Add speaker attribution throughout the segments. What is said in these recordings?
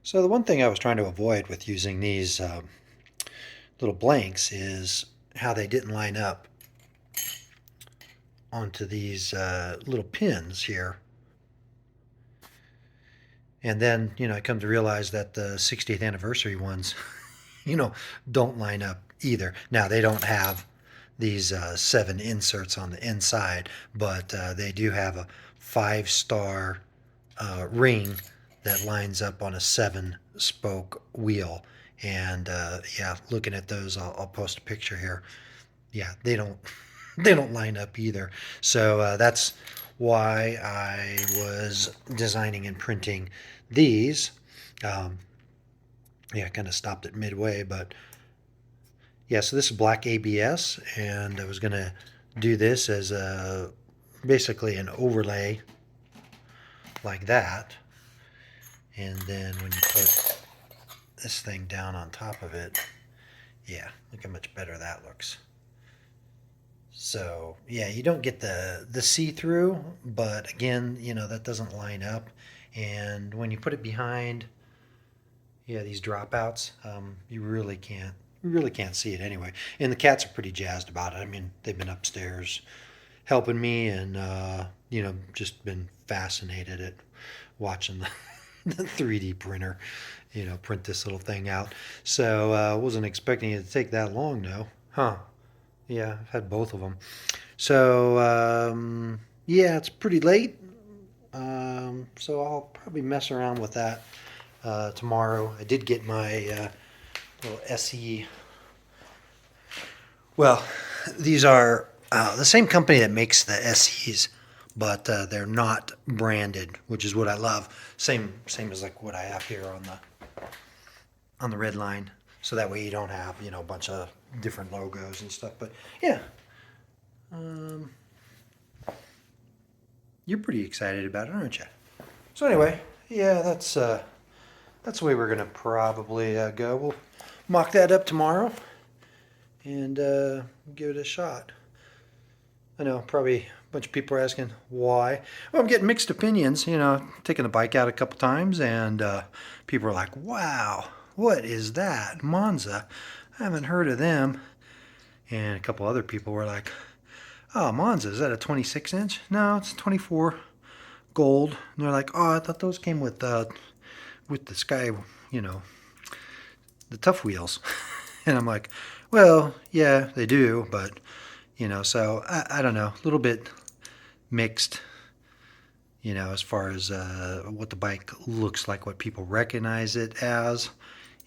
Speaker 1: So the one thing I was trying to avoid with using these little blanks is how they didn't line up onto these little pins here. And then, I come to realize that the 60th anniversary ones, you know, don't line up either. Now, they don't have these 7 inserts on the inside, but they do have a 5-star ring that lines up on a 7-spoke wheel. And yeah, looking at those, I'll post a picture here. Yeah, they don't they don't line up either. So that's why I was designing and printing these. Um, yeah, I kind of stopped it midway, but yeah. So this is black ABS, and I was gonna do this as a basically an overlay like that, and then when you put this thing down on top of it, yeah, look how much better that looks. So yeah, you don't get the see-through, but again, that doesn't line up. And when you put it behind, yeah, these dropouts, you really can't see it anyway. And the cats are pretty jazzed about it. I mean, they've been upstairs helping me, and just been fascinated at watching the 3D printer, print this little thing out. So I wasn't expecting it to take that long, though. Huh. Yeah, I've had both of them. So, yeah, it's pretty late. So I'll probably mess around with that tomorrow. I did get my little SE. Well, these are the same company that makes the SEs, but they're not branded, which is what I love. Same as like what I have here on the red line. So that way you don't have, a bunch of different logos and stuff. But yeah, um, you're pretty excited about it, aren't you? So anyway, yeah, that's the way we're gonna probably go. We'll mock that up tomorrow and give it a shot. I know probably a bunch of people are asking why. Well, I'm getting mixed opinions. Taking the bike out a couple times, and people are like, "Wow, what is that, Monza? I haven't heard of them." And a couple other people were like, "Oh, Monza, is that a 26 inch?" No, it's 24 gold. And they're like, "Oh, I thought those came with the Sky, you know, the tough wheels." And I'm like, "Well, yeah, they do, but so I don't know, a little bit mixed, as far as what the bike looks like, what people recognize it as,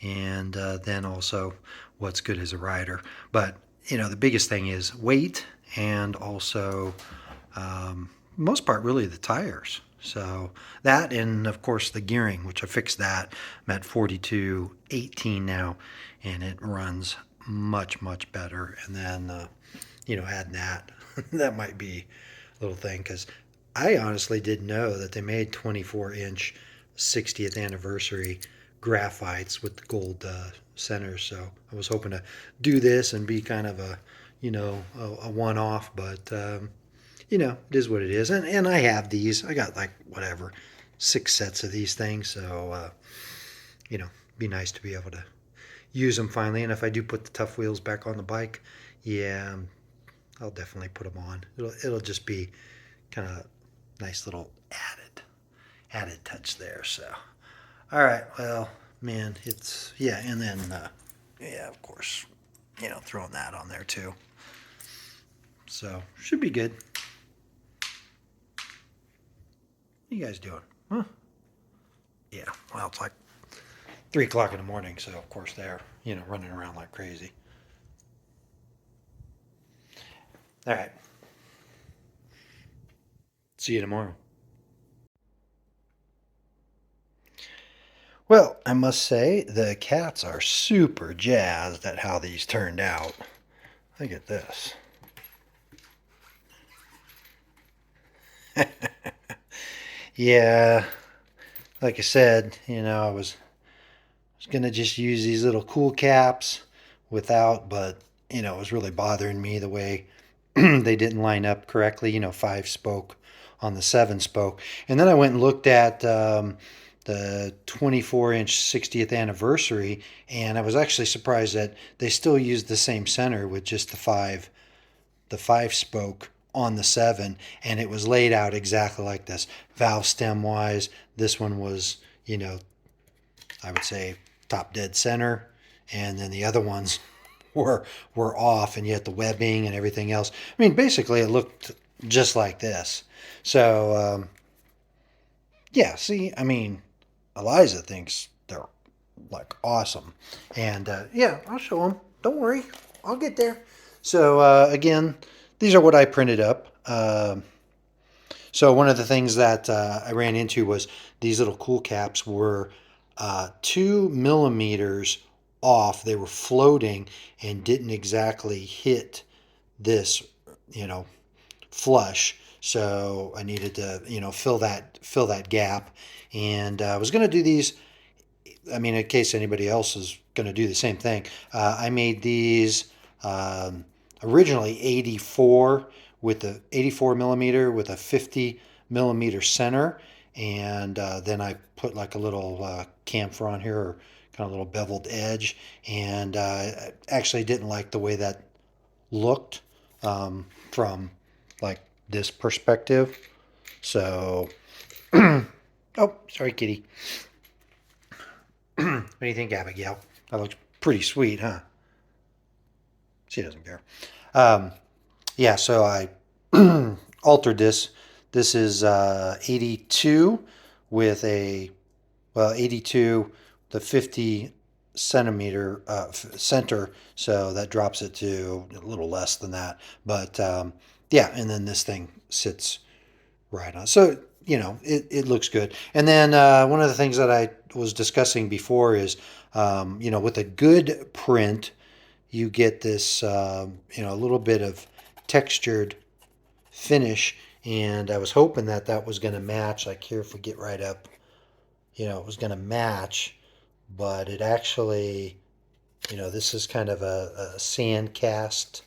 Speaker 1: and then also what's good as a rider. But the biggest thing is weight, and also most part really the tires. So that, and of course the gearing, which I fixed that. I'm at 42/18 now, and it runs much better. And then adding that that might be a little thing, because I honestly didn't know that they made 24-inch 60th anniversary graphites with the gold centers. So I was hoping to do this and be kind of a one-off, but it is what it is. And I have these. I got like whatever 6 sets of these things. So be nice to be able to use them finally. And if I do put the tough wheels back on the bike, yeah, I'll definitely put them on. It'll just be kind of nice little added touch there. So, all right, well, man, it's yeah, and then yeah, of course, throwing that on there too. So should be good. What you guys doing? Huh? Yeah. Well, it's like 3 o'clock in the morning, so of course they're running around like crazy. All right. See you tomorrow. Well, I must say the cats are super jazzed at how these turned out. Look at this. Yeah, like I said, I was gonna just use these little cool caps without, but it was really bothering me the way they didn't line up correctly. 5-spoke on the 7-spoke, and then I went and looked at the 24-inch 60th anniversary, and I was actually surprised that they still used the same center with just the five spoke on the 7, and it was laid out exactly like this. Valve stem wise, this one was, I would say top dead center, and then the other ones were off, and yet the webbing and everything else. I mean, basically it looked just like this. So yeah, see, I mean, Eliza thinks they're like awesome, and yeah, I'll show them. Don't worry, I'll get there. So again, these are what I printed up. So one of the things that I ran into was these little cool caps were 2 millimeters off. They were floating and didn't exactly hit this, flush. So I needed to, fill that gap. And I was going to do these. I mean, in case anybody else is going to do the same thing, I made these originally 84 with the 84 millimeter with a 50 millimeter center, and then I put like a little chamfer on here, or kind of a little beveled edge, and I actually didn't like the way that looked from like this perspective. So, oh, sorry, kitty. What do you think, Abigail? That looks pretty sweet, huh? She doesn't care. Yeah, so I altered this. This is 82 with a, 82, the 50 centimeter center, so that drops it to a little less than that. But yeah, and then this thing sits right on. So, it looks good. And then one of the things that I was discussing before is, with a good print, you get this, a little bit of textured finish. And I was hoping that that was going to match. Like here, if we get right up, it was going to match. But it actually, this is kind of a sand cast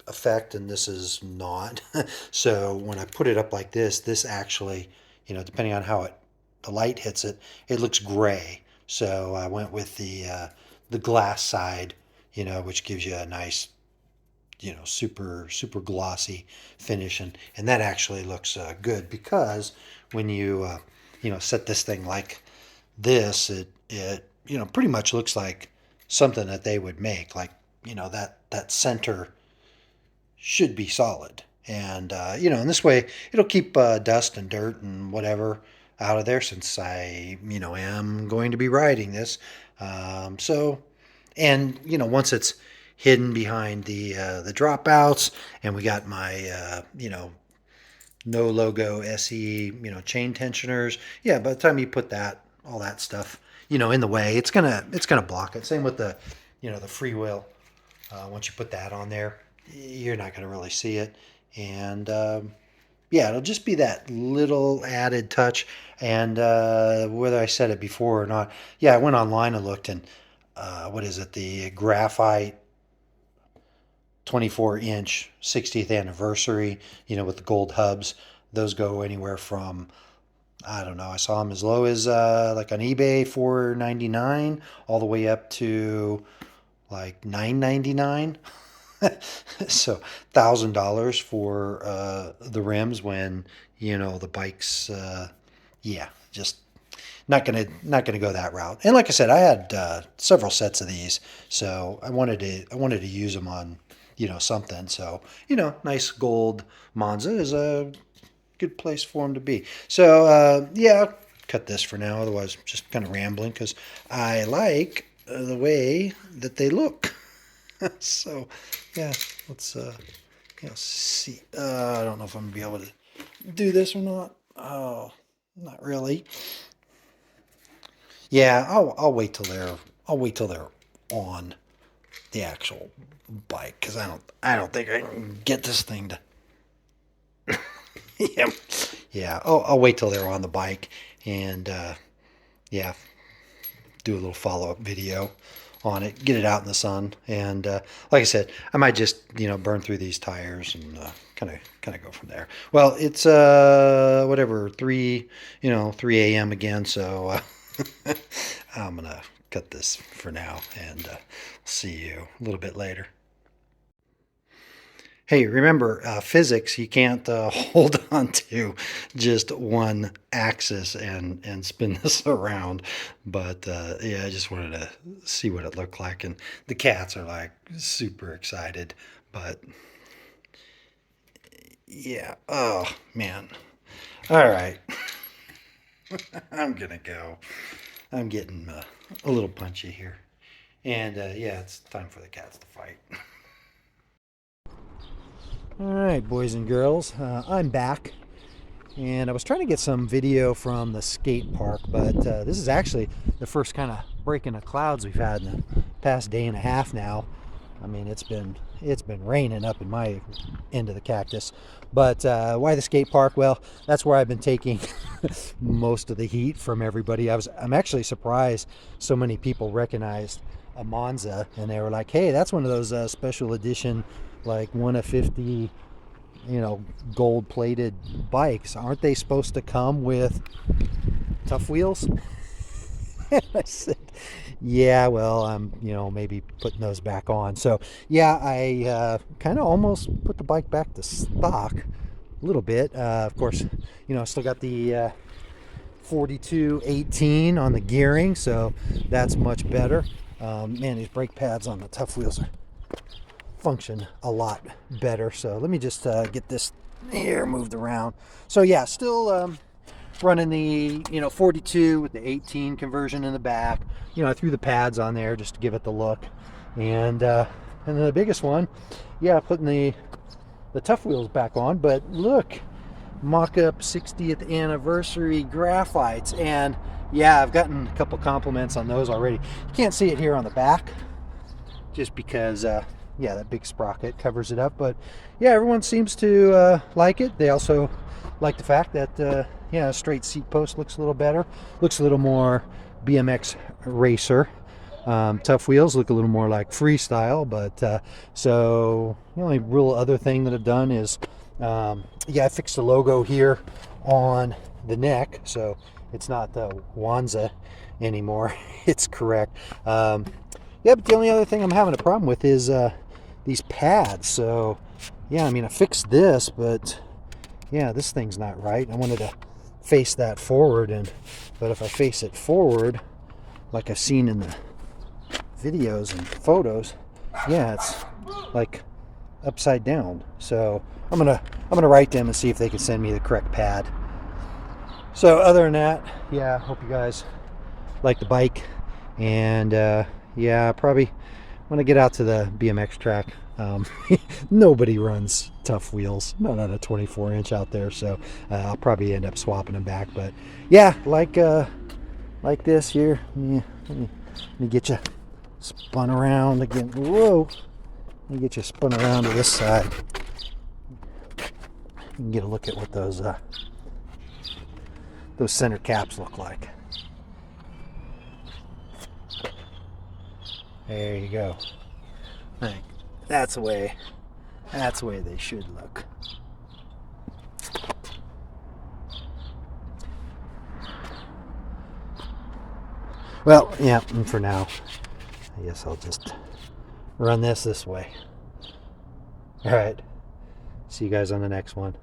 Speaker 1: effect, and this is not. So when I put it up like this actually, depending on how the light hits it, it looks gray. So I went with the glass side, which gives you a nice, super glossy finish, and that actually looks good, because when you set this thing like this, it pretty much looks like something that they would make. Like, that center should be solid, and in this way it'll keep dust and dirt and whatever out of there, since I am going to be riding this. So, and once it's hidden behind the dropouts, and we got my no logo SE chain tensioners. Yeah, by the time you put all that stuff in the way, it's gonna block it. Same with the the free wheel. Once you put that on there, you're not gonna really see it. And yeah, it'll just be that little added touch. And whether I said it before or not, yeah, I went online and looked, and what is it, the graphite 24-inch 60th anniversary, with the gold hubs. Those go anywhere from, I don't know, I saw them as low as like on eBay $4.99 all the way up to like $9.99. So $1,000 for the rims, when the bikes, yeah, just not gonna go that route. And like I said, I had several sets of these, so I wanted to use them on something. So nice gold Monza is a good place for them to be. So yeah, I'll cut this for now. Otherwise, I'm just kind of rambling, because I like the way that they look. So yeah, let's see. I don't know if I'm gonna be able to do this or not. Oh, not really. Yeah, I'll wait till they're on the actual bike, because I don't think I can get this thing to. Yeah, yeah. I'll wait till they're on the bike, and yeah, do a little follow-up video on it, get it out in the sun. And like I said, I might just, burn through these tires and kind of go from there. Well, it's whatever, 3 a.m. again, so I'm gonna cut this for now, and see you a little bit later. Hey, remember, physics, you can't hold on to just one axis and spin this around. But yeah, I just wanted to see what it looked like. And the cats are like super excited. But yeah, oh man. All right. I'm going to go. I'm getting a little punchy here. And yeah, it's time for the cats to fight. All right, boys and girls, I'm back, and I was trying to get some video from the skate park, but this is actually the first kind of break in the clouds we've had in the past day and a half now. I mean, it's been raining up in my end of the cactus. But why the skate park? Well, that's where I've been taking most of the heat from everybody. I'm actually surprised so many people recognized a Monza, and they were like, "Hey, that's one of those special edition, like 1 of 50, gold plated bikes. Aren't they supposed to come with tough wheels?" And I said, "Yeah, well, I'm maybe putting those back on." So yeah, I kind of almost put the bike back to stock a little bit. Of course, still got the 4218 on the gearing, so that's much better. Man, these brake pads on the tough wheels function a lot better. So let me just get this here moved around. So yeah, still running the 42 with the 18 conversion in the back. I threw the pads on there just to give it the look. And the biggest one, yeah, putting the tough wheels back on. But look, mock-up 60th anniversary graphites, and yeah, I've gotten a couple compliments on those already. You can't see it here on the back just because yeah, that big sprocket covers it up, but yeah, everyone seems to like it. They also like the fact that yeah, a straight seat post looks a little better, looks a little more BMX racer. Tough wheels look a little more like freestyle. But so the only real other thing that I've done is yeah, I fixed the logo here on the neck, so it's not the Monza anymore. It's correct. Yeah, but the only other thing I'm having a problem with is these pads. So yeah, I mean, I fixed this, but yeah, this thing's not right. I wanted to face that forward, but if I face it forward like I've seen in the videos and photos, yeah, it's like upside down. So I'm gonna write them and see if they can send me the correct pad. So other than that, yeah, hope you guys like the bike. And yeah, probably when I get out to the BMX track, nobody runs tough wheels, not on a 24-inch out there, so I'll probably end up swapping them back. But yeah, like this here. Yeah, let me get you spun around again. Whoa, let me get you spun around to this side. You can get a look at what those center caps look like. There you go. That's the way they should look. Well, yeah, and for now, I guess I'll just run this way. All right. See you guys on the next one.